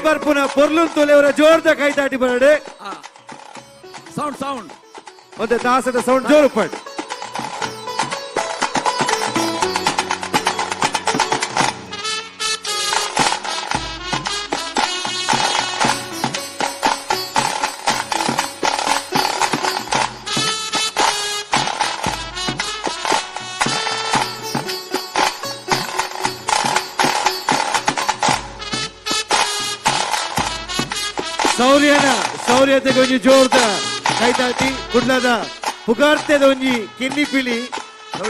ಬರ್ಪುನ ಪೊರ್ಲು ತೊಲೆಯವರ ಜೋರ್ದ ಕೈ ತಾಟಿ ಬರಡೆ ಸೌಂಡ್ ಸೌಂಡ್ ಒಂದು ತಾಸದ ಸೌಂಡ್ ಜೋರು ಪಡ್ ಸೌರ್ಯತೆಗೆ ಒಂಜಿ ಜೋರ್ದ ಕೈತಾಟಿ ಕುಡ್ಲದ ಪುಗಾರ್ತೆದ ಒಂಜಿ ಕಿನ್ನಿ ಪಿಲಿ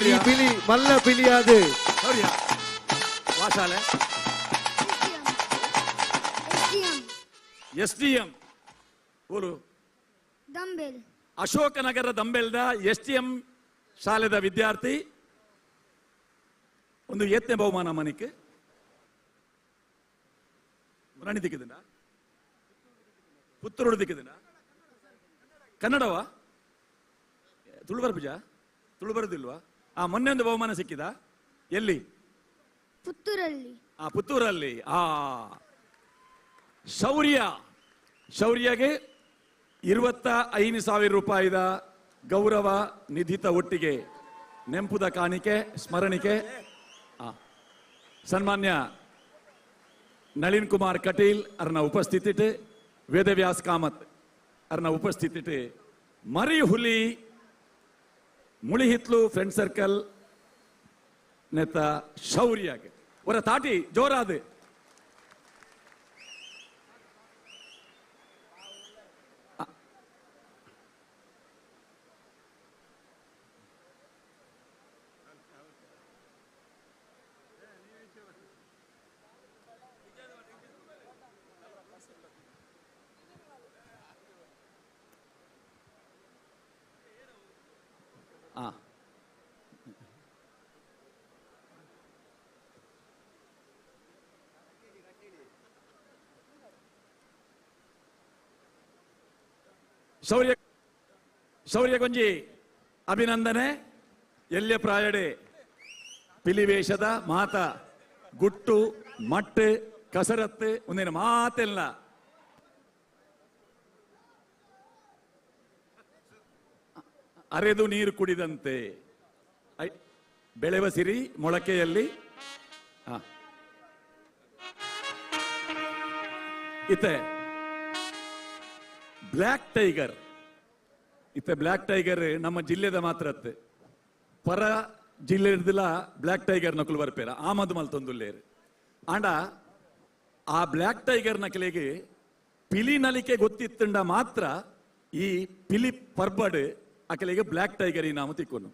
ಈ ಪಿಲಿ ಮಲ್ಲ ಪಿಲಿ ಆದ್ ಸೌರ್ಯ ವಾಶಾಲೆ SDM ಊರು ದಂಬೆಲ್ ಅಶೋಕನಗರ ದಂಬೆಲ್ದ SDM ಶಾಲೆದ ವಿದ್ಯಾರ್ಥಿ ಒಂದು ಯತ್ನೆ ಬಹುಮಾನ ಮನಿಕ್ಕೆ ರಾಣಿ ದಿಕ್ಕಿದ ಪುತ್ತೂರು ದಿಕ್ಕಿದ ಕನ್ನಡವಾ ತುಳು ಬರಪೂಜ ತುಳು ಬರುದಿಲ್ವಾ ಮೊನ್ನೆ ಒಂದು ಬಹುಮಾನ ಸಿಕ್ಕಿದ ಎಲ್ಲಿ ಪುತ್ತೂರಲ್ಲಿ ಪುತ್ತೂರಲ್ಲಿ ಶೌರ್ಯಗೆ 25,000 ರೂಪಾಯಿದ ಗೌರವ ನಿಧಿತ ಒಟ್ಟಿಗೆ ನೆಂಪುದ ಕಾಣಿಕೆ ಸ್ಮರಣಿಕೆ ಸನ್ಮಾನ್ಯ ನಳಿನ್ ಕುಮಾರ್ ಕಟೀಲ್ ಅರ್ನ ಉಪಸ್ಥಿತಿ ವೇದವ್ಯಾಸ್ ಕಾಮತ್ ಅರ್ನ ಉಪಸ್ಥಿತಿ ಮರಿ ಹುಲಿ ಮುಳಿಹಿತ್ಲು ಫ್ರೆಂಡ್ ಸರ್ಕಲ್ ನೆತ್ತ ಶೌರ್ಯಗೆ ಅವರ ತಾಟಿ ಜೋರಾದ ಶೌರ್ಯ ಗೊಂಜಿ ಅಭಿನಂದನೆ ಎಲ್ಲೆ ಪ್ರಾಯಡೆ ಪಿಲಿವೇಷದ ಮಾತ ಗುಟ್ಟು ಮಟ್ಟು ಕಸರತ್ತು ಒಂದೇನು ಮಾತೆಲ್ಲ ಅರೆದು ನೀರು ಕುಡಿದಂತೆ ಬೆಳೆವ ಸಿರಿ ಮೊಳಕೆಯಲ್ಲಿ ಇತ್ತೆ ಬ್ಲ್ಯಾಕ್ ಟೈಗರ್ ಬ್ಲ್ಯಾಕ್ ಟೈಗರ್ ನಮ್ಮ ಜಿಲ್ಲೆದ ಮಾತ್ರ ಪರ ಜಿಲ್ಲೆ ಬ್ಲ್ಯಾಕ್ ಟೈಗರ್ ನಕಲು ಬರ್ಪೇರ ಆಮದು ಮಲ್ತೊಂದುಲ್ಲೇರು ಆಂಡ ಆ ಬ್ಲ್ಯಾಕ್ ಟೈಗರ್ ನಕಲಿಗೆ ಪಿಲಿ ನಲಿಕೆ ಗೊತ್ತಿತ್ತಂಡ ಮಾತ್ರ ಈ ಪಿಲಿ ಪರ್ಬಡ್ ಅಕಲಿಗೆ ಬ್ಲ್ಯಾಕ್ ಟೈಗರ್ ಈ ನಾಮ ತಿಕ್ಕೊನು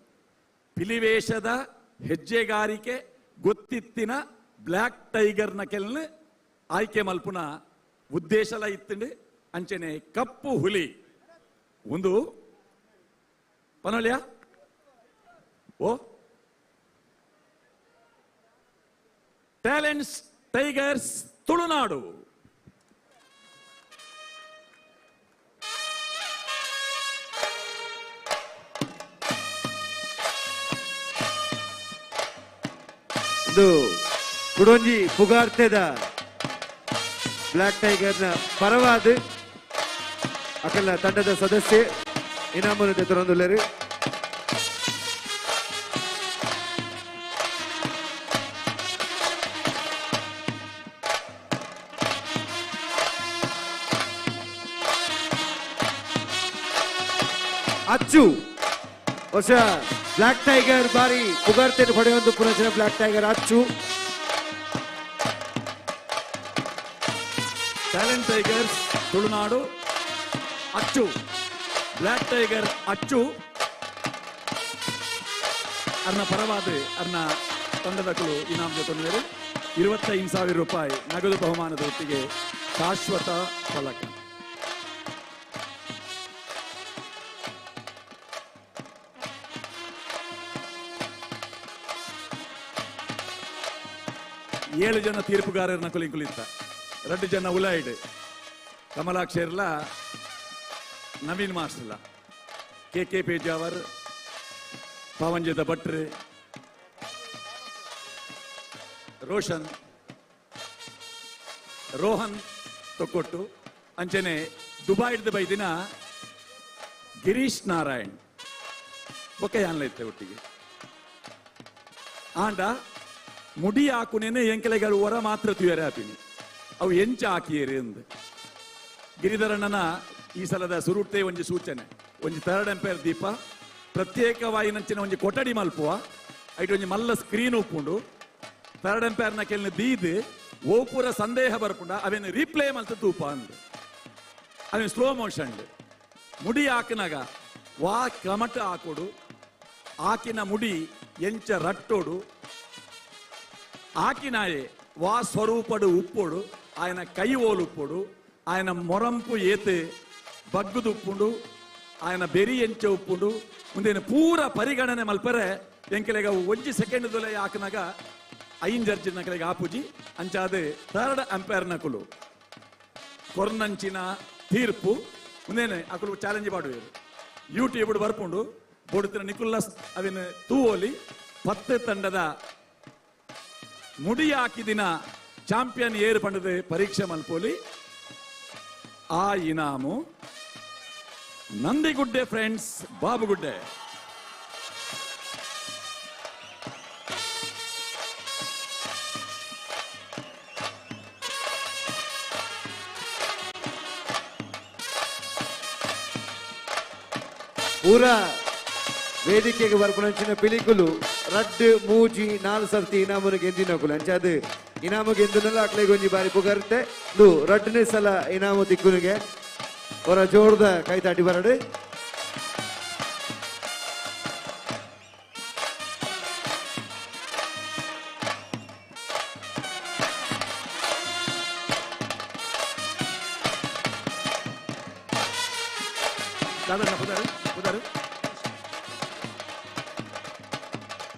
ಪಿಲಿವೇಷದ ಹೆಜ್ಜೆಗಾರಿಕೆ ಗೊತ್ತಿತ್ತಿನ ಬ್ಲ್ಯಾಕ್ ಟೈಗರ್ ನಕೆಲ್ನ ಆಯ್ಕೆ ಮಲ್ಪುನ ಉದ್ದೇಶಲ ಇತ್ತಂಡು ಅಂಚನೆ ಕಪ್ಪು ಹುಲಿ ಒಂದು ಪನೋಲಿಯ ಟ್ಯಾಲೆಂಟ್ಸ್ ಟೈಗರ್ಸ್ ತುಳುನಾಡು ಇದು ಕುಡೊಂಜಿ ಪುಗಾರ್ತೆದ ಬ್ಲ್ಯಾಕ್ ಟೈಗರ್ನ ಪರವಾದ ಅಕಲ್ಲ ತಂಡದ ಸದಸ್ಯ ಇನಾಮನ್ನು ತೊಂದುಳ್ಳರು ಅಚ್ಚು ಹೊಸ ಬ್ಲ್ಯಾಕ್ ಟೈಗರ್ ಬಾರಿ ಪುಗಾರ್ತೆಯನ್ನು ಪಡೆಯುವಂತ ಪುನಃ ಬ್ಲ್ಯಾಕ್ ಟೈಗರ್ ಅಚ್ಚು ಟ್ಯಾಲೆಂಟ್ ಟೈಗರ್ಸ್ ತುಳುನಾಡು ಅಚ್ಚು ಬ್ಲ್ಯಾಕ್ ಟೈಗರ್ ಅಚ್ಚು ಅರ್ನ ಪರವಾದ ಅರ್ನ ತಂಡದಕ್ಕಳು ಇನಾಮ ತೊಂದರೆ 25,000 ರೂಪಾಯಿ ನಗದು ಬಹುಮಾನದ ಒಟ್ಟಿಗೆ ಶಾಶ್ವತ ಫಲಕ. ಏಳು ಜನ ತೀರ್ಪುಗಾರರನ್ನ ಕುಲಿತ 2 ಜನ ಉಲಾಯ್ಡ್ ಕಮಲಾಕ್ಷರ್ಲ ನವೀನ್ ಮಾಸ್ಟರ್ಲ ಕೆ ಪೇಜಾವರ್ ಪವಂಜದ ಭಟ್ರು ರೋಷನ್ ರೋಹನ್ ತೊಕ್ಕೊಟ್ಟು ಅಂಚನೆ ದುಬೈಡ್ದು ಬೈದಿನ ಗಿರೀಶ್ ನಾರಾಯಣ್ ಬೊಕ್ಕ ಯಾನ್ಲ ಇತ್ತೆ ಒಟ್ಟಿಗೆ ಆಂಡ ಮುಡಿ ಹಾಕುನೇನೆ ಎಂಕೆಲೆಗಳು ಹೊರ ಮಾತ್ರ ತುಯರೆ ಹಾಪಿನಿ ಅವು ಎಂಚ ಹಾಕಿಯೇರಿ ಅಂದ್ ಗಿರಿಧರಣ್ಣನ ಈ ಸಲದ ಸುರುಟ್ಟೆ ಒಂಜಿ ಸೂಚನೆ ಒಂಜಿ 3rd ಅಂಪೈರ್ ದೀಪ ಪ್ರತ್ಯೇಕವಾಗಿ ನಂಚಿನ ಒಂಜಿ ಕೊಠಡಿ ಮಲ್ಪುವ ಐಟ್ ಒಂಜಿ ಮಲ್ಲ ಸ್ಕ್ರೀನ್ ಉಪ್ಪುಂಡು 3rd ಅಂಪೈರ್ನ ಕೆಲ್ನ ದೀದ್ ಓಪುರ ಸಂದೇಹ ಬರ್ಪುಂಡ ಅವೇನು ರೀಪ್ಲೇ ಮಲ್ತ ತೂಪ ಅಂದ್ ಅವೇನು ಸ್ಲೋ ಮೋಷನ್ ಮುಡಿ ಹಾಕಿನಾಗ ವಾ ಕಮಟ ಹಾಕೋಡು ಆಕಿನ ಮುಡಿ ಎಂಚ ರಟ್ಟೋಡು ಆಕಿನಾಯೆ ವಾ ಸ್ವರೂಪಡು ಉಪ್ಪೋಡು ఆయన ಕೈ ಓಲು ಉಪ್ಪೋಡು ఆయన ಮೊರಂಪು ಏತೆ ಬಗ್ಗುದು ಉಪ್ಪುಂಡು ఆయన ಬೆರಿ ಎಂಚ ಉಪ್ಪುಂಡು ಮುಂದೇನು ಪೂರ ಪರಿಗಣನೆ ಮಲ್ಪರೆ ಎಂಕೆಲೆಗ 1 ಸೆಕೆಂಡ್ ದೊಲೆ ಹಾಕಿನಾಗ ಐಂಜರ್ಜಿನ ಕೆಲೆಗೆ ಆಪುಜಿ ಅಂಚಾದೆ 3rd ಅಂಪೈರ್ ನಕುಲು ಕೊರ್ನಂಚಿನ ತೀರ್ಪು ಮುಂದೇನೆ ಅಕುಲು ಚಾಲೆಂಜ್ ಮಾಡುವರು ಯೂಟ್ಯೂಬ್ ಬರ್ಪುಂಡು ಬೋಡುತ್ತಿನ ನಿಕುಲ್ಲಸ್ ಅವಿನ ತೂವೋಲಿ 10 ತಂಡದ ಮುಡಿ ಹಾಕಿದಿನ ಚಾಂಪಿಯನ್ ಏರು ಪಂಡದ ಪರೀಕ್ಷೆ ಮಲ್ಪೋಲಿ ಆ ಇನಾಮು ನಂದಿಗುಡ್ಡೆ ಫ್ರೆಂಡ್ಸ್ ಬಾಬುಗುಡ್ಡೆ ಪೂರಾ ವೇದಿಕೆಗೆ ಬರ್ಪುನಂಚಿನ ಪಿಲಿಕುಲು ರಡ್ಡು ಮೂಜಿ 4 ಸರ್ತಿ ಇನಾಮನು ಗೆಂದಿನಕುಲು ಅಂಚಾದು ಇನಾಮು ಗೆಂದುನಲ್ಲ ಅಕ್ಲೆಗೆ ಒಂಜಿ ಬಾರಿ ಪುಗರ್ತೆ ರಡ್ಡನೇ ಸಲ ಇನಾಮು ತಿಕ್ಕುನಿಗೆ ಅವರ ಜೋರ್ದ ಕೈ ತಾಟಿ ಬರಡು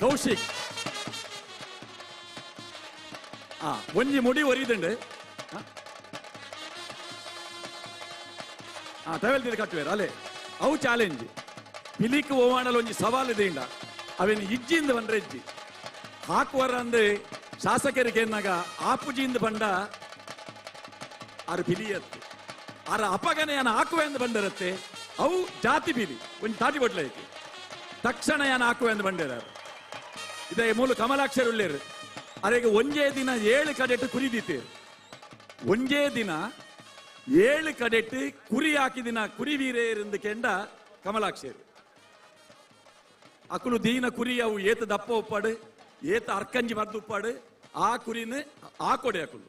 ಕೌಶಿಕ್ ಒಂಜಿ ಮುಡಿ ಒರಿದುಂಡು ತವೆಲ್ತಿದ ಕಟ್ಟುವೇರು ಅಲೆ ಅವು ಚಾಲೆಂಜ್ ಪಿಲಿಕ್ ಓವಾಣಲ್ ಒಂಜಿ ಸವಾಲ್ ಇದೆ ಇಂಡ ಅವೇನು ಇಜ್ಜಿಂದ ಬಂದ್ರೆ ಇಜ್ಜಿ ಹಾಕುವರ ಅಂದ್ರೆ ಶಾಸಕರಿಗೆ ಏನಾಗ ಆಪುಜಿಂದ ಬಂಡ ಆರು ಪಿಲಿಯತ್ತು ಆರ ಅಪಗನೆ ಯಾನ ಹಾಕುವೆ ಎಂದು ಬಂದಿರತ್ತೆ ಅವು ಜಾತಿ ಪಿಲಿ ಒಂಜಿ ತಾಟಿ ಬಟ್ಲ ಐತಿ ತಕ್ಷಣ ಯಾನ ಹಾಕುವೆ ಎಂದು ಬಂದಿರಾರು ಇದೇ ಮೂಲ ಕಮಲಾಕ್ಷರ ಉಳ್ಳೇರು ಅರೆಗೆ ಒಂಜೇ ದಿನ 7 ಕಡೆಟ್ ಕುರಿದೀತೇರು ಒಂಜೇ ದಿನ 7 ಕಡೆಟ್ ಕುರಿ ಹಾಕಿದಿನ ಕುರಿ ವೀರೇರಿಂದ ಕೆಂಡ ಕಮಲಾಕ್ಷರು ಅಕುಲು ದೀನ ಕುರಿ ಅವು ಏತ ದಪ್ಪ ಉಪ್ಪಾಡು ಏತ ಅರ್ಕಂಜಿ ಮದ್ದು ಉಪ್ಪಾಡು ಆ ಕುರಿನ ಆ ಕೊಡೆ ಅಕುಲು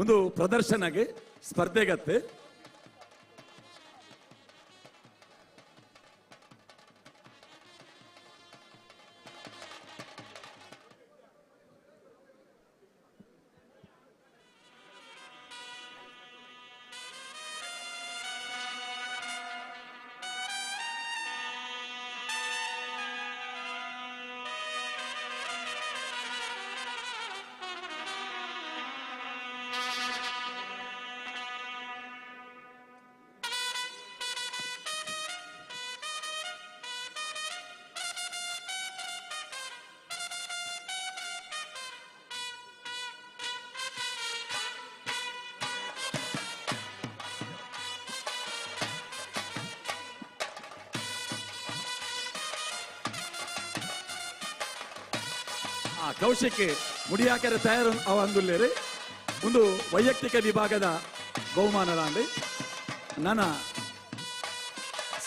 ಒಂದು ಪ್ರದರ್ಶನಗೆ ಸ್ಪರ್ಧೆಗತ್ತೆ ಕೌಶಿಕ್ ಮುಡಿಯಾಕರ ತಯಾರು ಅವಂದುಲ್ಲೇರಿ ಒಂದು ವೈಯಕ್ತಿಕ ವಿಭಾಗದ ಬಹುಮಾನದಾಂಡಿ ನನ್ನ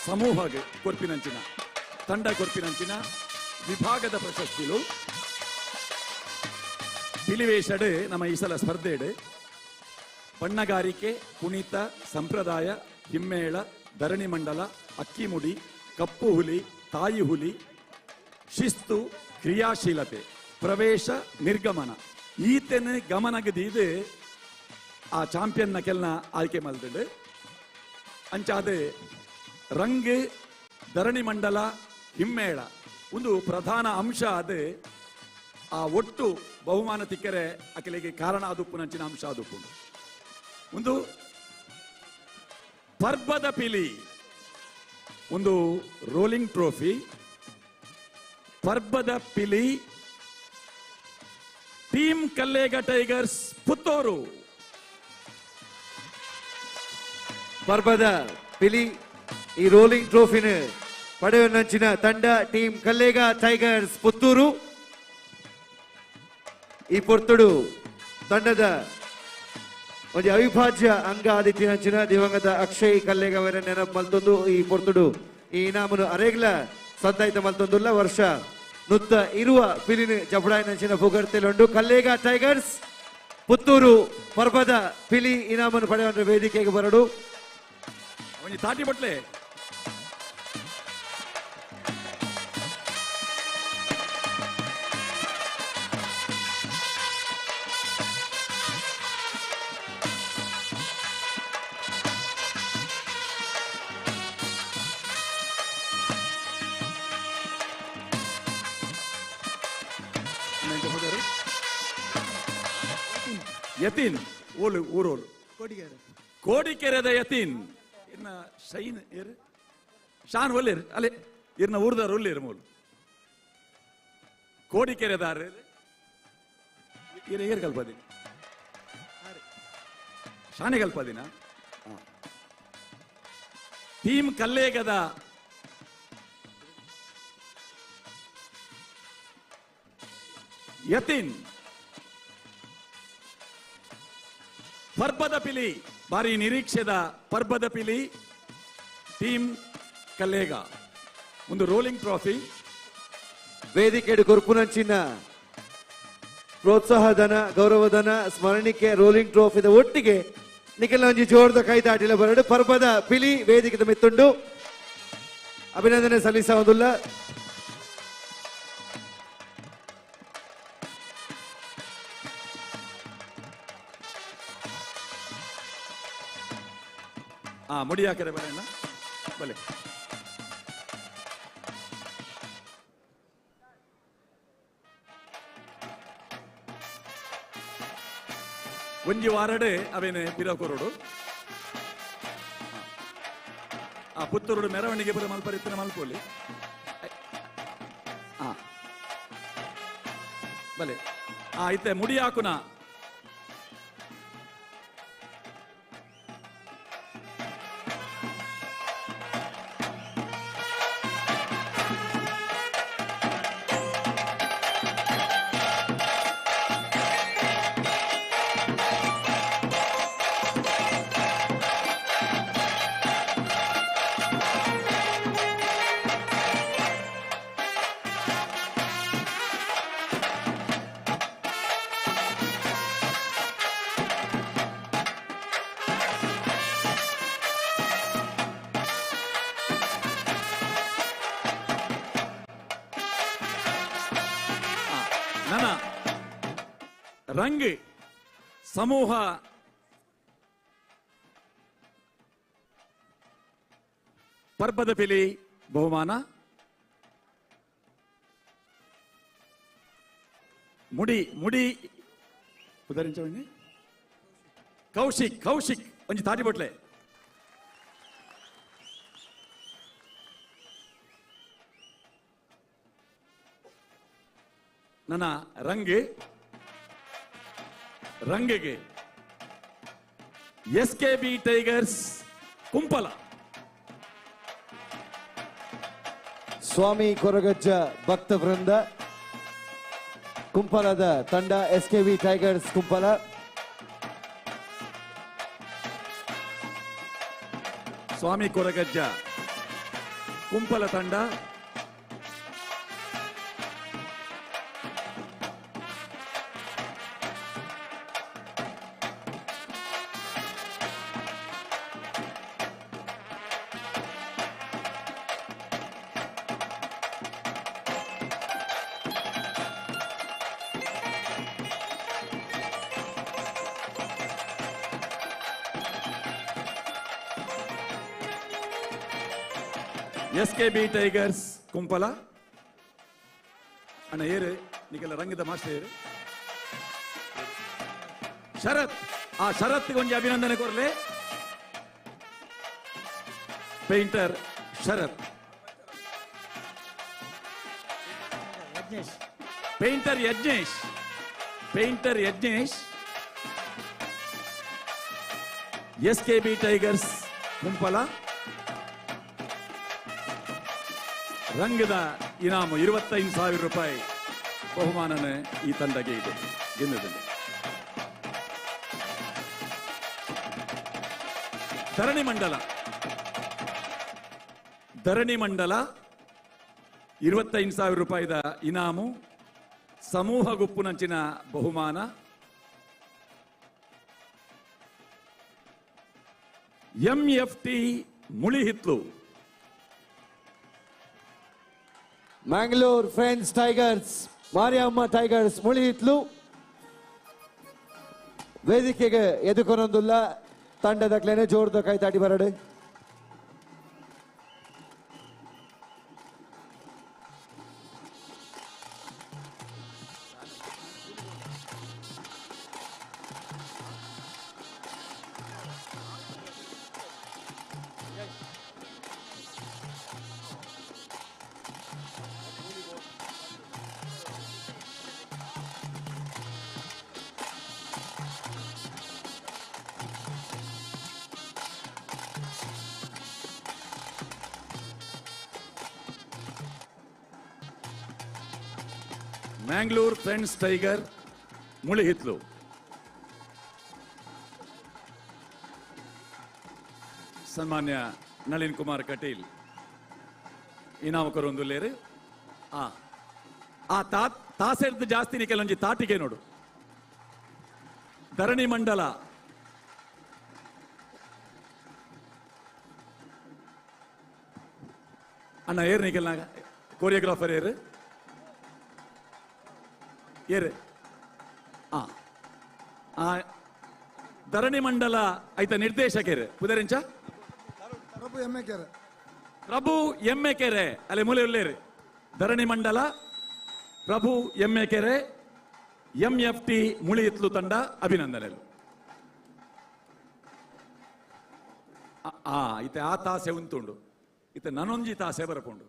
ಸಮೂಹ ಕೊರ್ಪಿನಂಚಿನ ತಂಡ ಕೊರ್ಪಿನಂಚಿನ ವಿಭಾಗದ ಪ್ರಶಸ್ತಿಲು ಪಿಲಿವೇಶಡ್ ನಮ್ಮ ಈ ಸಲ ಸ್ಪರ್ಧೆಡು ಬಣ್ಣಗಾರಿಕೆ ಕುಣಿತ ಸಂಪ್ರದಾಯ ಹಿಮ್ಮೇಳ ಧರಣಿ ಮಂಡಲ ಅಕ್ಕಿ ಮುಡಿ ಕಪ್ಪು ಹುಲಿ ತಾಯಿ ಹುಲಿ ಶಿಸ್ತು ಕ್ರಿಯಾಶೀಲತೆ ಪ್ರವೇಶ ನಿರ್ಗಮನ ಈತನ ಗಮನಗದೀದು ಆ ಚಾಂಪಿಯನ್ನ ಕೆಲ್ನ ಆಯ್ಕೆ ಮಲ್ದಿಡು ಅಂಚಾದ ರಂಗ್ ಧರಣಿ ಮಂಡಲ ಹಿಮ್ಮೇಳ ಒಂದು ಪ್ರಧಾನ ಅಂಶ ಅದು ಆ ಒಟ್ಟು ಬಹುಮಾನ ತಿಕ್ಕರೆ ಅಕಲಿಗೆ ಕಾರಣ ಆದುಪ್ಪು ನಂಚಿನ ಅಂಶ ಆದುಪ್ಪು ಒಂದು ಪರ್ಬದ ಪಿಲಿ ಒಂದು ರೋಲಿಂಗ್ ಟ್ರೋಫಿ ಪರ್ಬದ ಪಿಲಿ ಟೀಮ್ ಕಲ್ಲೇಗ ಟೈಗರ್ಸ್ ಪುತ್ತೂರು. ಪರ್ಬದ ಪಿಲಿ ಈ ರೋಲಿಂಗ್ ಟ್ರೋಫಿನ ಪಡೆಯುವಂಚಿನ ತಂಡ ಟೀಮ್ ಕಲ್ಲೇಗ ಟೈಗರ್ಸ್ ಪುತ್ತೂರು. ಈ ಪೊರ್ತುಡು ತಂಡದ ಒಂದು ಅವಿಭಾಜ್ಯ ಅಂಗ ಆದಿತ್ಯನಂಚಿನ ದಿವಂಗತ ಅಕ್ಷಯ್ ಕಲ್ಲೇಗ ಅವರ ನೆನಪು ಮಲ್ತೊಂದು ಈ ಪೊರ್ತುಡು ಈ ಇನಾಮನು ಅರೆಗ್ಲ ಸಂದಾಯಿತ ಮಲ್ತೊಂದುಲ್ಲ ವರ್ಷ ನುತ್ತ ಇರುವ ಪಿಲಿನ ಜಪಡಾಯಿನಂಚಿನ ಪುಗರ್ತೆಲೊಂಡು ಕಲ್ಲೇಗ ಟೈಗರ್ಸ್ ಪುತ್ತೂರು ಪರ್ಬದ ಪಿಲಿ ಇನಾಮನು ಪಡೆಯುವ ವೇದಿಕೆಗೆ ಬರಡು. ಒಂಜಿ ತಾಟಿ ಬಟ್ಲೆ ಯತೀನ್ ಓಲು ಊರೋಲು ಕೋಡಿಕೆರೆದ ಯತೀನ್ ಇನ್ನ ಶೈನ್ ಏರು ಶಾನ್ ಒಲ್ಲೇರು ಅಲ್ಲೇ ಇರ್ನ ಊರ್ದಾರ ಒಲ್ಲೇರು ಮೂಲು ಕೋಡಿಕೆರೆದಾರ ಏರ್ ಕಲ್ಪದಿನ ಶಾನೆ ಕಲ್ಪದಿನ ಟೀಮ್ ಕಲ್ಲೇಗದ ಯತೀನ್ ಪರ್ಬದ ಪಿಲಿ ಬಾರಿ ನಿರೀಕ್ಷೆದ ಪರ್ಬದ ಪಿಲಿ ಟೀಮ್ ಕಲ್ಲೇಗ ಒಂದು ರೋಲಿಂಗ್ ಟ್ರೋಫಿ ವೇದಿಕೆಡು ಕೊರ್ಪುನಂಚಿನ ಪ್ರೋತ್ಸಾಹಧನ ಗೌರವಧನ ಸ್ಮರಣಿಕೆ ರೋಲಿಂಗ್ ಟ್ರೋಫಿದ ಒಟ್ಟಿಗೆ ನಿಖಿಲ ಒಂಜಿ ಜೋರ್ದ ಕೈತಾಟಿಲ ಬರಡು ಪರ್ಬದ ಪಿಲಿ ವೇದಿಕೆದ ಮಿತ್ತುಂಡು ಅಭಿನಂದನೆ ಸಲ್ಲಿಸವುದಿಲ್ಲ. ಮುಡಿ ಹಾಕಿದ್ರೆ ಬರೋಣ ಬಲೆ ಒಂಜಿ ವಾರಡೆ ಅವೇನೆ ಪಿರಕೊರೋಡು ಆ ಪುತ್ತೂರು ಮೆರವಣಿಗೆ ಬರೋ ಮಲ್ಪರಿತ್ತಿನ ಮಲ್ಪೋಲಿ ಬಲೆ ಇತ್ತೆ ಮುಡಿ ಹಾಕುನ ನನ್ನ ರಂಗ್ ಸಮೂಹ ಪರ್ಬದ ಪಿಲಿ ಬಹುಮಾನ ಮುಡಿ ಮುಡಿ ಉದರಿಂಚ ಕೌಶಿಕ್ ಕೌಶಿಕ್ ಒಂಜಿ ತಾಟಿ ಬಟ್ಲೆ ನನ್ನ ರಂಗಿಗೆ ಎಸ್ಕೆಬಿ ಟೈಗರ್ಸ್ ಕುಂಪಲ ಸ್ವಾಮಿ ಕೊರಗಜ್ಜ ಭಕ್ತ ವೃಂದ ಕುಂಪಲದ ತಂಡ ಎಸ್ಕೆಬಿ ಟೈಗರ್ಸ್ ಕುಂಪಲ ಸ್ವಾಮಿ ಕೊರಗಜ್ಜ ಕುಂಪಲ ತಂಡ ಎಸ್ಕೆಬಿ ಟೈಗರ್ಸ್ ಕುಂಪಲ ಅಣ್ಣ ಏರು ನಿಗೆಲ್ಲ ರಂಗದ ಮಾಸ್ಟರ್ ಏರು ಶರತ್ ಆ ಶರತ್ಗೆ ಒಂಜಿ ಅಭಿನಂದನೆ ಕೊರ್ಲೆ painter Sharath painter Yajnesh painter Yajnesh, SKB tigers Kumpala. ರಂಗದ ಇನಾಮು 25,000 ರೂಪಾಯಿ ಬಹುಮಾನನೇ ಈ ತಂಡಕ್ಕೆ ಇದೆ ಗೆಲ್ಲದಲ್ಲಿ. ಧರಣಿ ಮಂಡಲ 25,000 ರೂಪಾಯಿದ ಇನಾಮು, ಸಮೂಹ ಗುಪ್ಪುನಂಚಿನ ಬಹುಮಾನ. MFT Mulihithlu, Mangalore friends tigers, Mariyamma tigers Mulihithlu ವೇದಿಕೆಗೆ ಎದುಕೊನೊಂದುಲ್ಲ ತಂಡದ ಕ್ಲೇನೆ ಜೋರ್ದ ಕೈತಾಟಿ ಬರಡೆ. Mangalore friends tiger Mulihithlu. ಸನ್ಮಾನ್ಯ ನಳಿನ್ ಕುಮಾರ್ ಕಟೀಲ್ ಇನಾಮಕರು ಒಂದು ಲೇರು. ಆ ತಾಸೆರ್ದು ಜಾಸ್ತಿನಿ ಕೆಲವೊಂಜಿ ತಾಟಿಗೆ ನೋಡು. ಧರಣಿ ಮಂಡಲ ಅಣ್ಣ ಏರ್ ನಿಖಿಲ್ ಕೊರಿಯೋಗ್ರಾಫರ್ ಏರ್ ಧರಣಿ ಮಂಡಲ ಐತ ನಿರ್ದೇಶಕರು ಪುದರಿಂಚ ಪ್ರಭು ಎಮ್ಮೆಕೆರೆ ಅಲ್ಲೇ ಮೂಲೆ ಉಳ್ಳೇರು. ಧರಣಿ ಮಂಡಲ ಪ್ರಭು ಎಮ್ಮೆಕೆರೆ MFT ಮುಳಿಹಿತ್ಲು ತಂಡ ಅಭಿನಂದನೆಗಳು. ಇತ್ತೆ ಆ ತಾಸೆ ಉಂತುಂಡು, ಇತ್ತೆ ನನೊಂಜಿ ತಾಸೆ ಬರಪುಂಡು.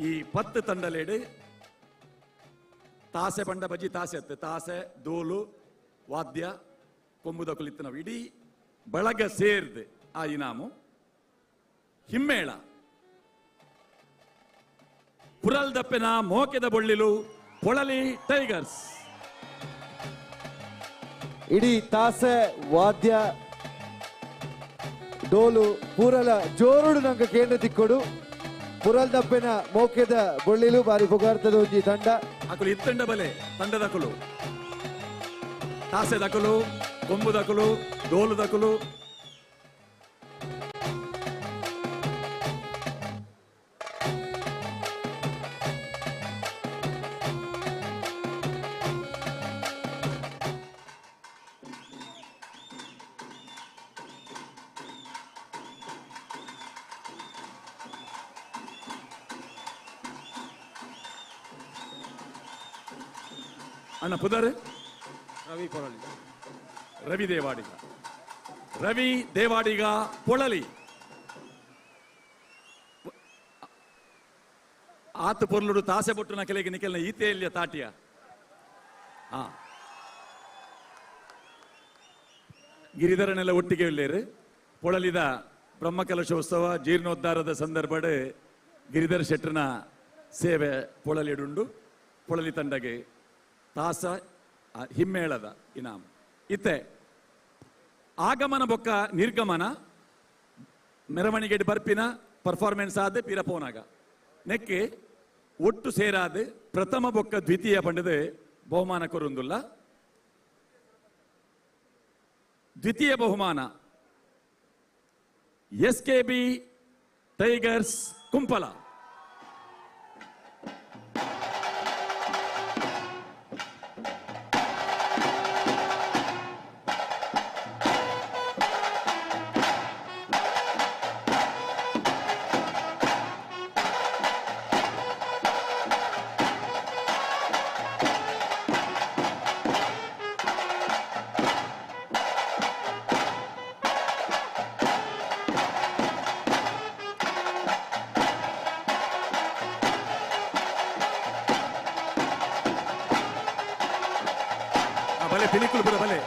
ಈ 10 ತಂಡಲೇಡು ತಾಸೆ ಬಂಡ ಬಜ್ಜಿ ತಾಸೆ ಅತ್ತೆ, ತಾಸೆ ದೋಲು ವಾದ್ಯ ಕೊಂಬುದ ಕುಲಿತ್ತು ನಾವು ಇಡೀ ಬಳಗ ಸೇರ್ದು ಆ ಇನಾಮು. ಹಿಮ್ಮೇಳ ಪುರಲ್ ದಪ್ಪೆನ ಮೋಕೆದ ಬೊಳ್ಳಿಲು ಪೊಳಲಿ ಟೈಗರ್ಸ್. ಇಡೀ ತಾಸೆ ವಾದ್ಯ ಡೋಲು ಪೂರಲ ಜೋರುಡು ನಂಗೆ ಕೇಂದ್ರ ತಿಕ್ಕೊಡು. ಪುರಲ್ ದಪ್ಪೆನ ಮೋಕೆದ ಬೊಳ್ಳಿಲು ಬಾರಿ ಪುಗಾರ್ತದ ಒಂಜಿ ತಂಡ. ಅಕುಲು ಇತ್ತಂಡ ಬಲೆ ತಂಡದಕುಲು ತಾಸೆದಕುಲು ಕೊಂಬುದಕುಲು ಡೋಲುದಕುಲು. ಅಣ್ಣ ಪುದರ್ ರವಿ ದೇವಾಡಿಗ ಪೊಳಲಿ. ಆತ ಪೊರ್ಲುಡು ತಾಸೆ ಬೊಟ್ಟುನ ಕೆಲೆಗೆ ನಿಕೆಲ್ನ ಈತೆಯಲ್ಲಿಯ ತಾಟಿಯ ಗಿರಿಧರನೆಲ್ಲ ಒಟ್ಟಿಗೆ ಉಳ್ಳೇರು. ಪೊಳಲಿದ ಬ್ರಹ್ಮಕಲಶೋತ್ಸವ ಜೀರ್ಣೋದ್ಧಾರದ ಸಂದರ್ಭಡ್ ಗಿರಿಧರ್ ಶೆಟ್ಟರ್ನ ಸೇವೆ ಪೊಳಲಿಡುಂಡು. ಪೊಳಲಿ ತಂಡಗೆ ತಾಸ ಹಿಮ್ಮೇಳದ ಇನಾಮ್. ಇತ್ತೆ ಆಗಮನ ಬೊಕ್ಕ ನಿರ್ಗಮನ ಮೆರವಣಿಗೆ ಬರ್ಪಿನ ಪರ್ಫಾರ್ಮೆನ್ಸ್ ಆದ ಪಿರಪೋನಾಗ ನೆಕ್ಕೆ ಒಟ್ಟು ಸೇರಾದ ಪ್ರಥಮ ಬೊಕ್ಕ ದ್ವಿತೀಯ ಪಂಡದ ಬಹುಮಾನ ಕೊರೊಂದುಲ್ಲ. ದ್ವಿತೀಯ ಬಹುಮಾನ SKB ಟೈಗರ್ಸ್ ಕುಂಪಲ. पिलिकुल पुरा भले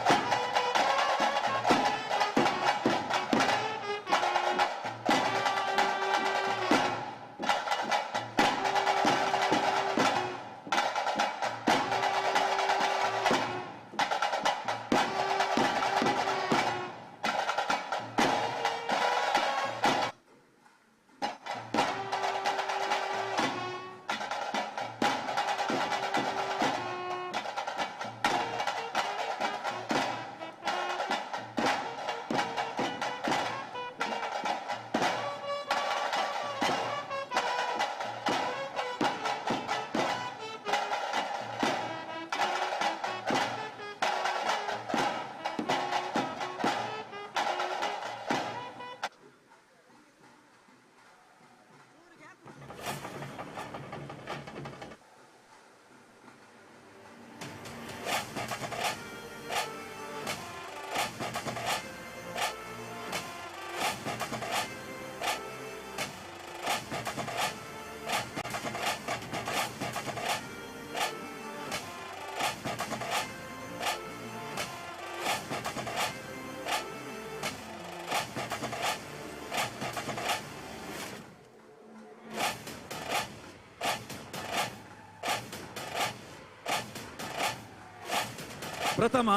ಪ್ರಥಮ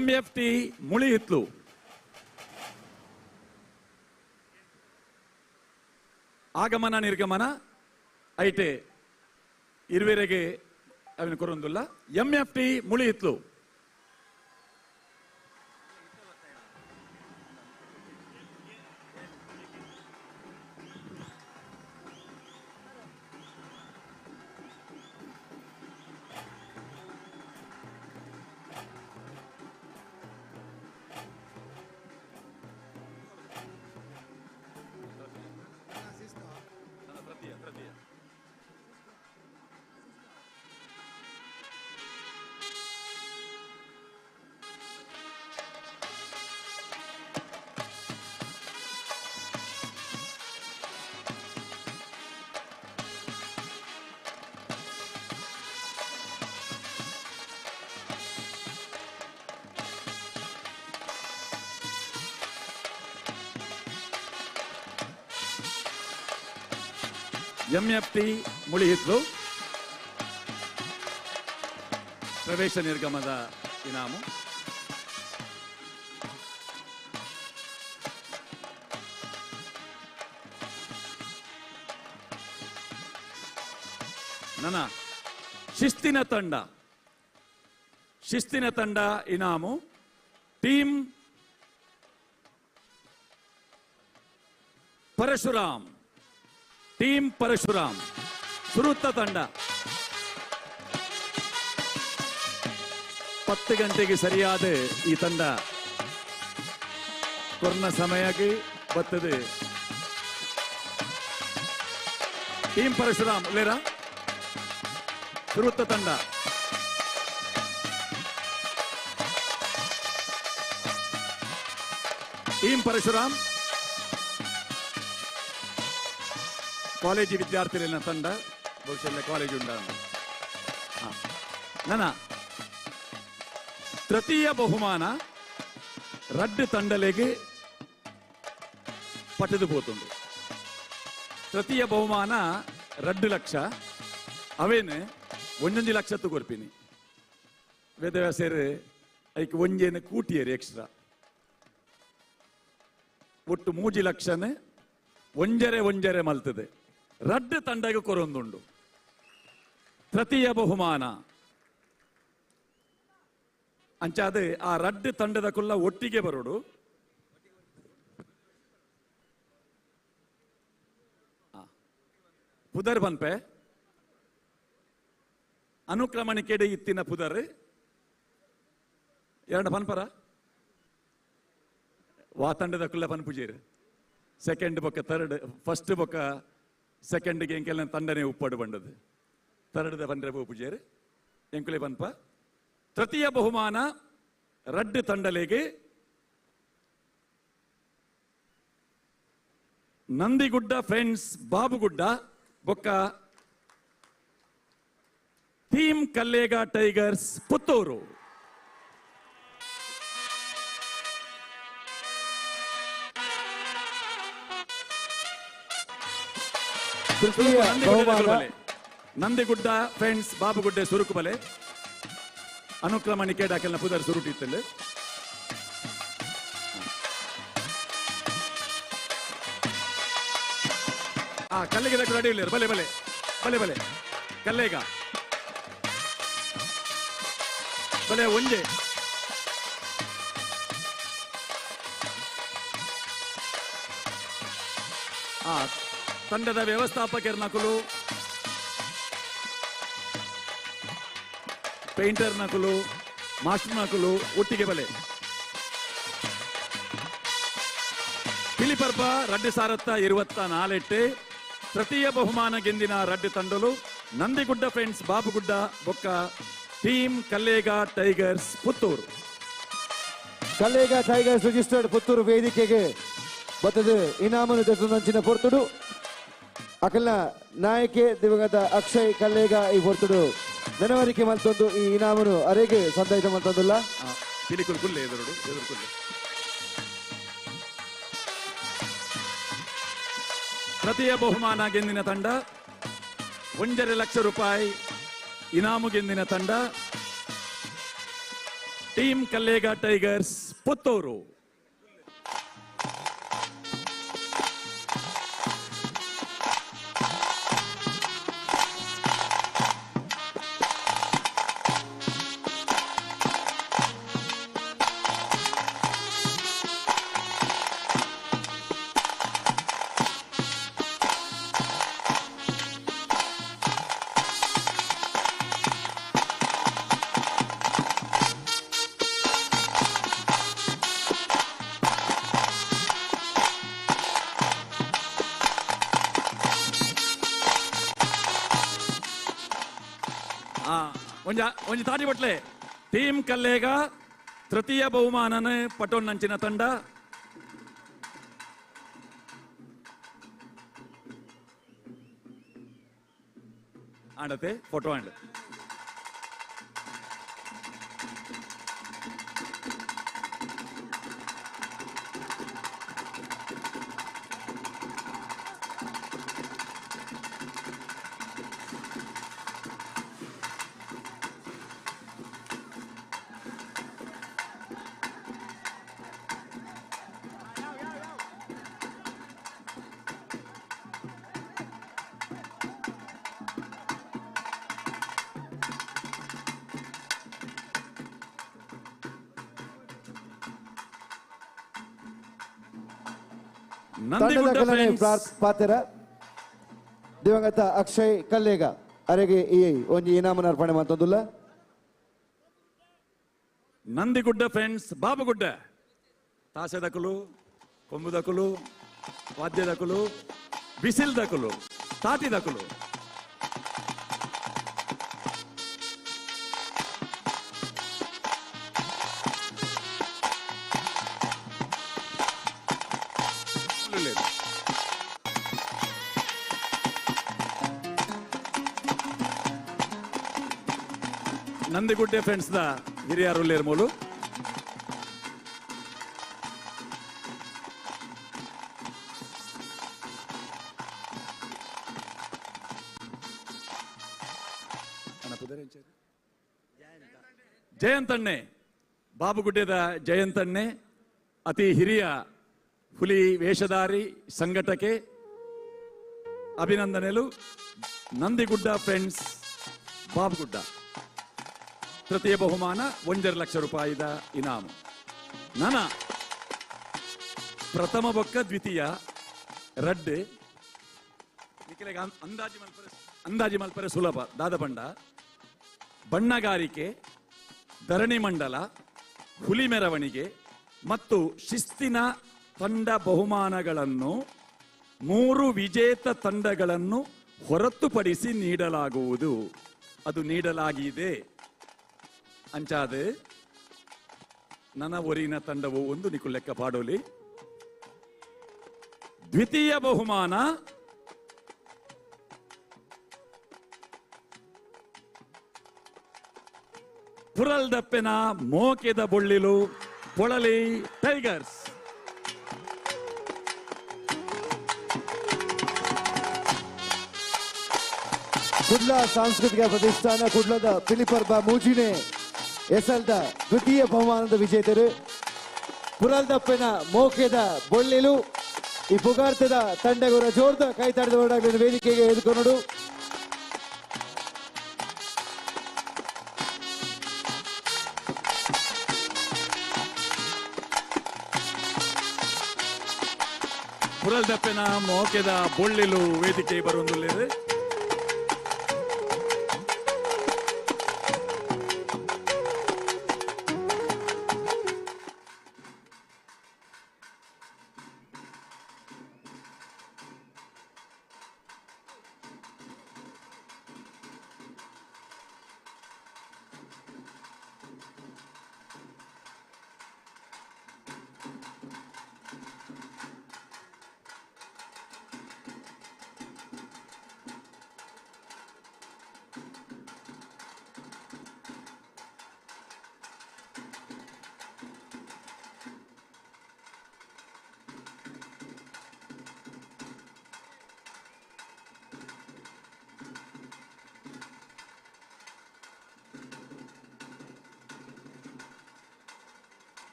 MFT ಮುಳಿ ಹಿತ್ಲು ಆಗಮನ ನಿರ್ಗಮನ ಐಟೆ ಇರುವೆರೆಗೆ ಅವನು ಕೊರೊಂದುಲ್ಲ MFT ಮುಳಿ ಹಿತ್ಲು MFT ಮುಳಿ ಹಿತ್ಲು ಪ್ರವೇಶ ನಿರ್ಗಮದ ಇನಾಮು ನನ್ನ ಶಿಸ್ತಿನ ತಂಡ ಇನಾಮು ಟೀಮ್ ಪರಶುರಾಮ್ ಸುರುತ್ತ ತಂಡ 10 ಗಂಟೆಗೆ ಸರಿಯಾದ ಈ ತಂಡ ಕೊರೋನಾ ಸಮಯಕ್ಕೆ ಬರ್ತದೆ ಟೀಮ್ ಪರಶುರಾಮ್ ಲೇರಾ ಸುರುತ್ತ ತಂಡ ಟೀಮ್ ಪರಶುರಾಮ್ ಕಾಲೇಜು ವಿದ್ಯಾರ್ಥಿಗಳ ತಂಡ ಬಹುಶಃ ಕಾಲೇಜ್ ಉಂಡ ನನ್ನ ತೃತೀಯ ಬಹುಮಾನ ರಡ್ಡು ತಂಡಲೆಗೆ ಪಟ್ಟದು పోతుంది ತೃತೀಯ ಬಹುಮಾನ 2 ಲಕ್ಷ ಅವೇನು 1 ಲಕ್ಷತ್ತು ಕೊರ್ಪಿನಿ ವೇದವ್ಯಾಸರು ಐಕ್ ಒಂಜೇನು ಕೂಟಿಯರು ಎಕ್ಸ್ಟ್ರಾ ಒಟ್ಟು 3 ಲಕ್ಷನೆ ಒಂಜರೆ ಮಲ್ತದೆ ರಡ್ಡು ತಂಡಗೆ ಕೊರೊಂದುಂಡು ತೃತೀಯ ಬಹುಮಾನ ಅಂಚಾದೆ ಆ ರಡ್ಡು ತಂಡದ ಕುಲ್ಲ ಒಟ್ಟಿಗೆ ಬರೋಡು ಪುದರ್ ಬನ್ಪೆ ಅನುಕ್ರಮಣಿಕೆಡೆ ಇತ್ತಿನ ಪುದರ್ ಎರಡು ಪನ್ಪರ ವಾ ತಂಡದ ಕುಲ್ಲ ಪನ್ಪುಜೇರು ಸೆಕೆಂಡ್ ಬೊಕ್ಕ ಥರ್ಡ್ ಫಸ್ಟ್ ಬೊಕ್ಕ ಸೆಕೆಂಡ್ಗೆ ಎಂಕೆಲ್ಲ ತಂಡನೆ ಉಪ್ಪಡು ಬಂಡದು ಥರ್ಡ್ ಪಂಡ್ರೆ ಪೂಜೇರು ಎಂಕುಲೆ ಪನ್ಪ ತೃತೀಯ ಬಹುಮಾನ ರಡ್ಡು ತಂಡಲೆಗೆ ನಂದಿಗುಡ್ಡ ಫ್ರೆಂಡ್ಸ್ ಬಾಬುಗುಡ್ಡ ಬೊಕ್ಕ ಟೀಮ್ ಕಲ್ಲೇಗ ಟೈಗರ್ಸ್ ಪುತ್ತೂರು. ತೃತೀಯ ಬಹುಮಾನ ನಂದಿಗುಡ್ಡ ಫ್ರೆಂಡ್ಸ್ ಬಾಬುಗುಡ್ಡೆ ಸುರುಕು ಬಲೆ ಅನುಕ್ರಮಣಿಕೆ ಡಾಕೆಲ್ನ ಪುದರ್ ಸುರುಟಿತ್ತಲ್ಲಿ ಕಲ್ಲಿಗೆ ದಕ್ಕಲು ಅಡಿ ಇಲ್ಲ ಬಲೆ ಬಲೆ ಬಲೆ ಬಲೆ ಕಲ್ಲೇಗ ಬಲೆ ಒಂಜೆ ತಂಡದ ವ್ಯವಸ್ಥಾಪಕರ ನಕಲು ಪೇಂಟರ್ ನಕಲು ಮಾಸ್ಟರ್ ನಕಲು ಒಟ್ಟಿಗೆ ಬಲೆ ಪಿಲಿಪರ್ಪ ರಡ್ಡು ಸಾರತ್ತ 24 ತೃತೀಯ ಬಹುಮಾನ ಗೆಂದಿನ ರಡ್ಡು ತಂಡಲು ನಂದಿಗುಡ್ಡ ಫ್ರೆಂಡ್ಸ್ ಬಾಬುಗುಡ್ಡ ಬೊಕ್ಕ team Kallega tigers Puttur. Kallega tigers registered Puttur ವೇದಿಕೆಗೆ ಬತ್ತದು ಇನಾಮನು ತೆತ್ತುನಂಚಿನ ಪೊರ್ತುಡು ಅಕಲ್ನ ನಾಯಕೆ ದಿವಂಗತ ಅಕ್ಷಯ್ ಕಲ್ಲೇಗ ಈ ಪೊರ್ತುಡು ನೆನವರಿಕೆ ಮಲ್ತೊಂದು ಈ ಇನಾಮನು ಅರೆಗೆ ಸಂದಾಯಿತ ಮಲ್ತೊಂದುಲ್ಲ ಪಿಲಿಕುಲ್ ಕುಲ್ಲೆ ಎದುರುಡು ತೃತೀಯ ಬಹುಮಾನ ಗೆಂದಿನ ತಂಡ 1.5 ಲಕ್ಷ ರೂಪಾಯಿ ಇನಾಮು ಗೆಂದಿನ ತಂಡ ಟೀಮ್ ಕಲ್ಲೇಗ ಟೈಗರ್ಸ್ ಪುತ್ತೂರು. ಒಂಜಿ ತಾಟಿ ಬಟ್ಲೆ ಟೀಮ್ ಕಲ್ಲೇಗ ತೃತೀಯ ಬಹುಮಾನನ ಪಟೋನ್ ನಂಚಿನ ತಂಡ ಆಡತೆ ಫೋಟೋ ಆಂಡ್ ಪಾತ್ರ ದಿವಂಗತ ಅಕ್ಷಯ್ ಕಲ್ಲೇಗ ಅರೆಗೆ ಈ ಒಂಜಿ ಇನಾಮನ ಅರ್ಪಣೆ ಮಾಡ್ತಂದುಲ್ಲ. ನಂದಿಗುಡ್ಡ ಫ್ರೆಂಡ್ಸ್ ಬಾಬುಗುಡ್ಡ ತಾಸೆದಕಲು ಕೊಂಬುದಕಲು ವಾದ್ಯದಕಲು ಬಿಸಿಲ್ದಕಲು ತಾಟಿದಕಲು ನಂದಿಗುಡ್ಡೆ ಫ್ರೆಂಡ್ಸ್ ದ ಹಿರಿಯರು ಮೂಲು ಜಯಂತಣ್ಣೆ ಬಾಬುಗುಡ್ಡೆದ ಜಯಂತಣ್ಣೆ ಅತಿ ಹಿರಿಯ ಹುಲಿ ವೇಷಧಾರಿ ಸಂಘಟಕೆ ಅಭಿನಂದನೆಗಳು. ನಂದಿಗುಡ್ಡ ಫ್ರೆಂಡ್ಸ್ ಬಾಬುಗುಡ್ಡ ತೃತೀಯ ಬಹುಮಾನ 1.5 ಲಕ್ಷ ರೂಪಾಯಿದ ಇನಾಮು. ನನ ಪ್ರಥಮ ಬೊಕ್ಕ ದ್ವಿತೀಯ ರಡ್ಡೆ ಅಂದಾಜಿ ಮಲ್ಪರೆ ಸುಲಭ ದಾದಪಂಡ ಬಣ್ಣಗಾರಿಕೆ ಧರಣಿ ಮಂಡಲ ಹುಲಿ ಮೆರವಣಿಗೆ ಮತ್ತು ಶಿಸ್ತಿನ ತಂಡ ಬಹುಮಾನಗಳನ್ನು 3 ವಿಜೇತ ತಂಡಗಳನ್ನು ಹೊರತುಪಡಿಸಿ ನೀಡಲಾಗುವುದು. ಅದು ನೀಡಲಾಗಿದೆ ಅಂಚಾದ ನನ್ನ ಒರಿನ ತಂಡವು ಒಂದು ನಿಕು ಲೆಕ್ಕ ಪಾಡೋಲಿ. ದ್ವಿತೀಯ ಬಹುಮಾನ ಪುರಲ್ದಪ್ಪೆನ ಮೋಕೆದ ಬೊಳ್ಳಿಲು ಪೊಳಲಿ ಟೈಗರ್ಸ್. ಕುಡ್ಲ ಸಾಂಸ್ಕೃತಿಕ ಪ್ರತಿಷ್ಠಾನ ಕುಡ್ಲದ ಪಿಲಿಪರ್ಬ ಮೂಜಿನೆ ಎಸಲ್ದ ದ್ವಿತೀಯ ಬಹುಮಾನದ ವಿಜೇತರು ಪುರಲ್ದಪ್ಪನ ಮೋಕೆದ ಬೊಳ್ಳಿಲು. ಈ ಪುಗಾರ್ತದ ತಂಡಗಳ ಜೋರ್ದ ಕೈ ತಡೆದ ವೇದಿಕೆಗೆ ಎದುಕೊಂಡು ಪುರಲ್ದಪ್ಪೆನ ಮೋಕೆದ ಬೊಳ್ಳಿಲು ವೇದಿಕೆ ಬರುವುದಿಲ್ಲ.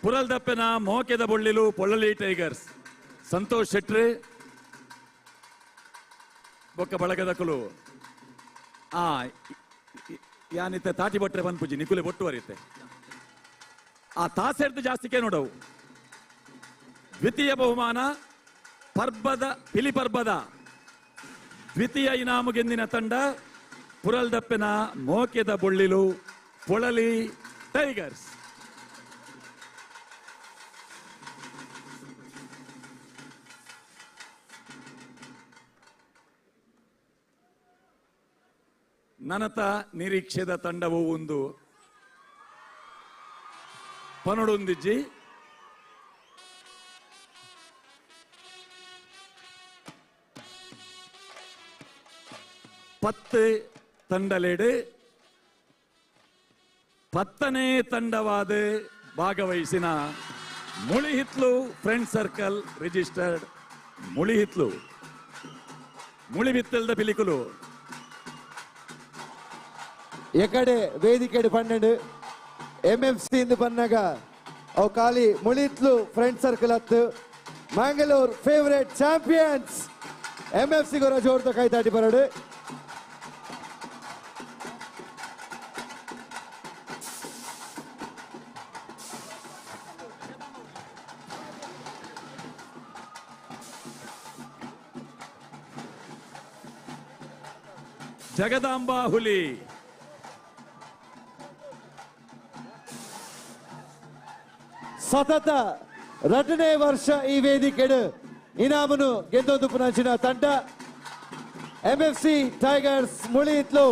ಪುರಲ್ದಪ್ಪೆನ ಮೋಕೆದ ಬೊಳ್ಳಿಲು ಪೊಳಲಿ ಟೈಗರ್ಸ್ ಸಂತೋಷ್ ಶೆಟ್ಟಿ ಬೊಕ್ಕ ಬಳಗದಕುಲು ಯಾನಿತ್ತೆ ತಾಟಿ ಬಟ್ರೆ ಬಂದ್ಪುಜಿ ನಿಕುಲೆ ಬೊಟ್ಟು ಬರೀತೆ ಆ ತಾಸೆರ್ದು ಜಾಸ್ತಿಗೆ ನೋಡವು. ದ್ವಿತೀಯ ಬಹುಮಾನ ಪಿಲಿ ಪರ್ಬದ ದ್ವಿತೀಯ ಇನಾಮು ಗೆಂದಿನ ತಂಡ ಪುರಲ್ದಪ್ಪೆನ ಮೋಕೆದ ಬೊಳ್ಳಿಲು ಪೊಳಲಿ ಟೈಗರ್ಸ್. ನನತ ನಿರೀಕ್ಷೆದ ತಂಡವು ಒಂದು ಪನೊಡೊಂದಿಜ್ಜಿ ಪತ್ತು ತಂಡಲೇಡು 10ನೇ ತಂಡವಾದ ಭಾಗವಹಿಸಿನ ಮುಳಿಹಿತ್ಲು ಫ್ರೆಂಡ್ ಸರ್ಕಲ್ ರಿಜಿಸ್ಟರ್ಡ್ ಮುಳಿಹಿತ್ಲು ಮುಳಿಬಿತ್ತಲ್ದ ಪಿಲಿಕುಲು ಎಕಡೆ ವೇದಿಕೆ ಪನ್ನೆಂಡು MFC ಇಂದು ಪನ್ನಗ ಅವು ಖಾಲಿ ಮುಳಿತ್ಲು ಫ್ರೆಂಡ್ ಸರ್ಕಲ್ ಹತ್ತು ಮ್ಯಾಂಗ್ಳೂರ್ ಫೇವರೇಟ್ ಚಾಂಪಿಯನ್ಸ್ MFC ಗೊರ ಜೋರ್ದ ಕೈ ತಾಟಿ ಬರಡು. ಜಗದಾಂಬಾ ಹುಲಿ ಸತತ 2ನೇ ವರ್ಷ ಈ ವೇದಿಕೆಡು ಇನಾಮನು ಗೆದ್ದೊಂದು ಪುನಂಚಿನ ತಂಡ MFC ಟೈಗರ್ಸ್ ಮುಳಿಹಿತ್ಲು.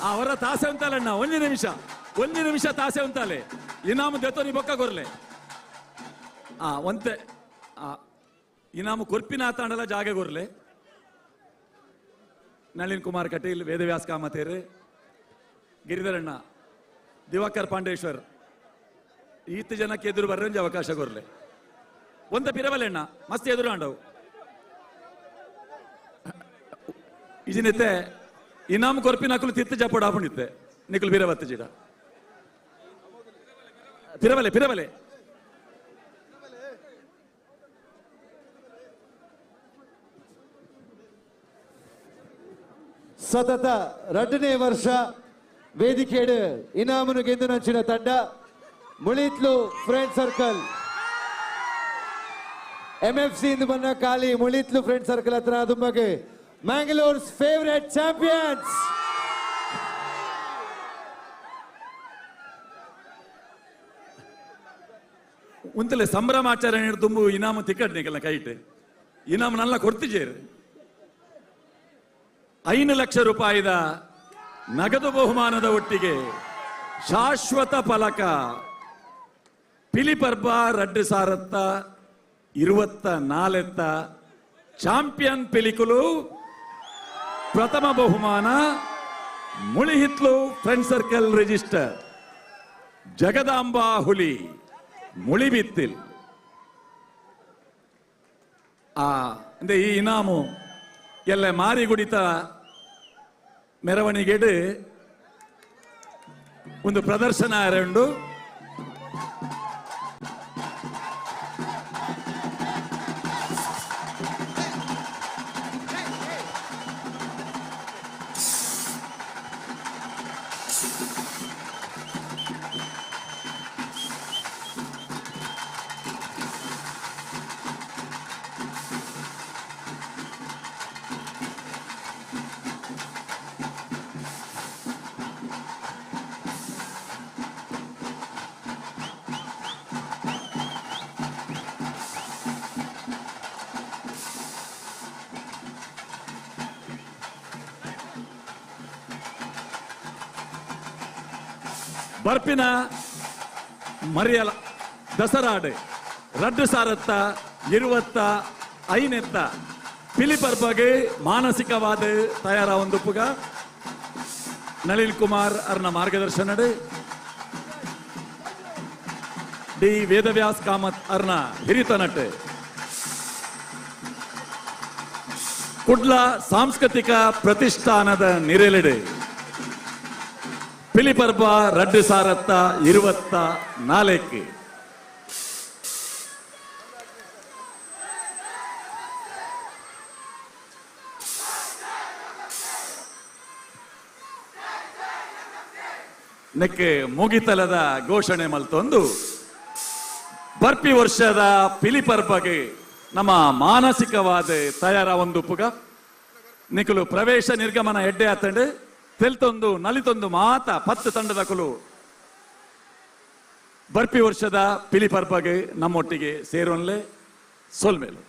ಅವರ ತಾಸೆ ಉಂಟಲ್ಲಣ್ಣ ಒಂದು ನಿಮಿಷ ತಾಸೆ ಉಂಟಲೆ ಇನಾಮು ದೆತ್ತೋನಿ ಬೊಕ್ಕ ಕೊರ್ಲೆ ಒಂತೆ ಇನಾಮು ಕೊರ್ಪಿನ ತಾಂಡಲ ಜಾಗ ಕೊರ್ಲೆ ನಳಿನ್ ಕುಮಾರ್ ಕಟೀಲ್ ವೇದವ್ಯಾಸ್ ಕಾಮತೇರು ಗಿರಿಧರಣ್ಣ ದಿವಾಕರ್ ಪಾಂಡೇಶ್ವರ್ ಈತ ಜನಕ್ಕೆ ಎದುರು ಬರ್ರಂಜ ಅವಕಾಶ ಕೊರ್ಲೆ ಒಂದ ಪಿರವಲೆಣ್ಣ ಮಸ್ತ್ ಎದುರು ಆಂಡವು ಇಜಿನಿತ್ತೆ ಇನಾಮ್ ಕೊರ್ಪಿ ನಕಲು ತಿತ್ತು ಜಪೋಡ ಆಪುಣಿತ್ತೆ ನಿಕಲು ಬಿರವತ್ತು ಜಿಡ ಪಿರವಲೆ ಸತತ 2ನೇ ವರ್ಷ ವೇದಿಕೆಡು ಇನಾಮನು ಗೆದ್ದು ನಂಚಿನ ತಂಡ ಮುಳಿತ್ಲು ಫ್ರೆಂಡ್ ಸರ್ಕಲ್ MFC ಇಂದು ಬನ್ನ ಖಾಲಿ ಮುಳಿತ್ಲು ಫ್ರೆಂಡ್ ಸರ್ಕಲ್ ಹತ್ರ ದುಂಬಗೆ Mangalore's favorite champions. ಉಂತಲೆ ಸಂಭ್ರಮಾಚರಣೆ ತುಂಬು ಇನಾಮು ತಿಕ್ಕಡ್ ನಿಕಲ್ನ ಕೈಟ್ ಇನಾಮು ನಲ್ಲ ಕೊಡ್ತಿಜೇರು 5 ಲಕ್ಷ ರೂಪಾಯಿದ ನಗದು ಬಹುಮಾನದ ಒಟ್ಟಿಗೆ ಶಾಶ್ವತ ಫಲಕ ಪಿಲಿಪರ್ಬ ರಡ್ಡು ಸಾರತ್ತ 24 ಚಾಂಪಿಯನ್ ಪಿಲಿಕುಲು ಪ್ರಥಮ ಬಹುಮಾನ ಮುಳಿಹಿತ್ಲು ಫ್ರೆಂಡ್ ಸರ್ಕಲ್ ರಿಜಿಸ್ಟರ್ ಜಗದಾಂಬಾ ಹುಲಿ ಮುಳಿಬಿತ್ತಿಲ್ ಈ ಇನಾಮು ಎಲ್ಲ ಮಾರಿಗುಡಿತ ಮೆರವಣಿಗೆಡು ಒಂದು ಪ್ರದರ್ಶನ ಎರಡು ಬರ್ಪಿನ ಮರಿಯಲ ದಸರಾಡು ರಡ್ಡು ಸಾರತ್ತ 25 ಪಿಲಿಪರ್ಬಗೆ ಮಾನಸಿಕವಾದ ತಯಾರ ಒಂದು ಪುಗ ನಳಿನ್ ಕುಮಾರ್ ಅರ್ನ ಮಾರ್ಗದರ್ಶನಡು ಡಿ ವೇದವ್ಯಾಸ್ ಕಾಮತ್ ಅರ್ನ ಹಿರಿತ ನಟ್ ಕುಡ್ಲ ಸಾಂಸ್ಕೃತಿಕ ಪ್ರತಿಷ್ಠಾನದ ನಿರೆಲೆಡೆ ಪಿಲಿಪರ್ಬ ರಡ್ಡು ಸಾರತ್ತ 24 ನೆಕ್ಕೆ ಮುಗಿತಲದ ಘೋಷಣೆ ಮಲ್ತೊಂದು ಬರ್ಪಿ ವರ್ಷದ ಪಿಲಿಪರ್ಬಗೆ ನಮ್ಮ ಮಾನಸಿಕವಾದ ತಯಾರ ಒಂದು ಪುಗ ನಿಕಲು ಪ್ರವೇಶ ನಿರ್ಗಮನ ಎಡ್ಡೆ ಆತಂಡು ತೆಲ್ತೊಂದು ನಲಿತೊಂದು ಮಾತ 10 ತಂಡದ ಕುಲು ಬರ್ಪಿ ವರ್ಷದ ಪಿಲಿಪರ್ಬಗೆ ನಮ್ಮೊಟ್ಟಿಗೆ ಸೇರೋನ್ಲೆ ಸೋಲ್ಮೇಲು